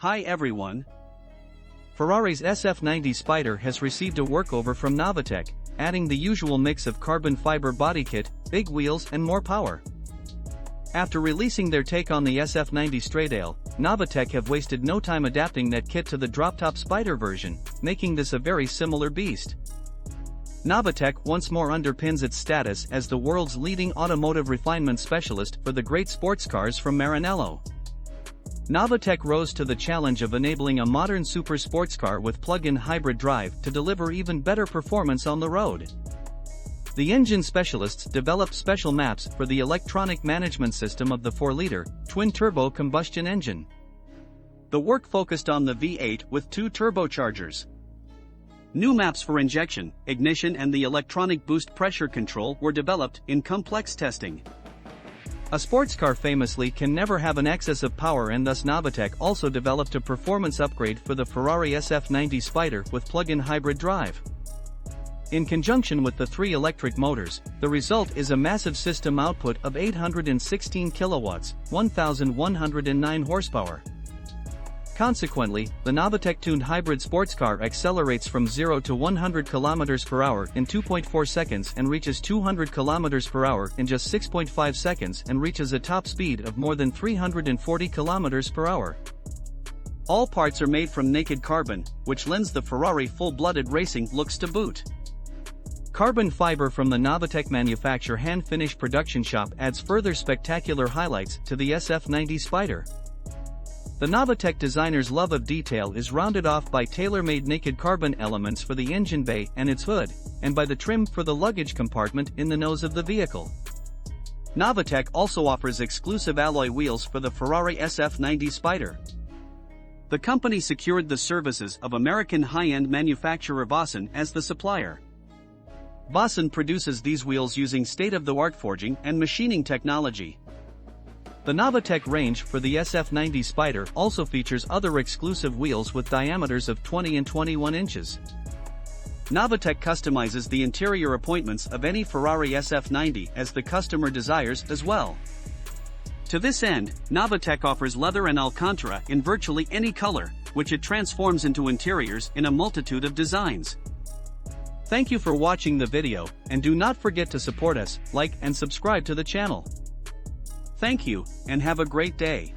Hi everyone. Ferrari's SF90 Spider has received a workover from Novitec, adding the usual mix of carbon fiber body kit, big wheels and more power. After releasing their take on the SF90 Stradale, Novitec have wasted no time adapting that kit to the drop-top Spider version, making this a very similar beast. Novitec once more underpins its status as the world's leading automotive refinement specialist for the great sports cars from Maranello. Novitec rose to the challenge of enabling a modern super sports car with plug-in hybrid drive to deliver even better performance on the road. The engine specialists developed special maps for the electronic management system of the 4-liter, twin-turbo combustion engine. The work focused on the V8 with 2 turbochargers. New maps for injection, ignition and the electronic boost pressure control were developed in complex testing. A sports car famously can never have an excess of power, and thus Novitec also developed a performance upgrade for the Ferrari SF90 Spider with plug-in hybrid drive. In conjunction with the 3 electric motors, the result is a massive system output of 816 kilowatts, 1,109 horsepower. Consequently, the Novitec-tuned hybrid sports car accelerates from 0 to 100 km per hour in 2.4 seconds and reaches 200 km per hour in just 6.5 seconds and reaches a top speed of more than 340 km per hour. All parts are made from naked carbon, which lends the Ferrari full-blooded racing looks to boot. Carbon fiber from the Novitec manufacture hand-finished production shop adds further spectacular highlights to the SF90 Spider. The Novitec designer's love of detail is rounded off by tailor-made naked carbon elements for the engine bay and its hood, and by the trim for the luggage compartment in the nose of the vehicle. Novitec also offers exclusive alloy wheels for the Ferrari SF90 Spider. The company secured the services of American high-end manufacturer Vosson as the supplier. Vosson produces these wheels using state-of-the-art forging and machining technology. The Novitec range for the SF90 Spider also features other exclusive wheels with diameters of 20 and 21 inches. Novitec customizes the interior appointments of any Ferrari SF90 as the customer desires as well. To this end, Novitec offers leather and Alcantara in virtually any color, which it transforms into interiors in a multitude of designs. Thank you for watching the video, and do not forget to support us, like and subscribe to the channel. Thank you, and have a great day.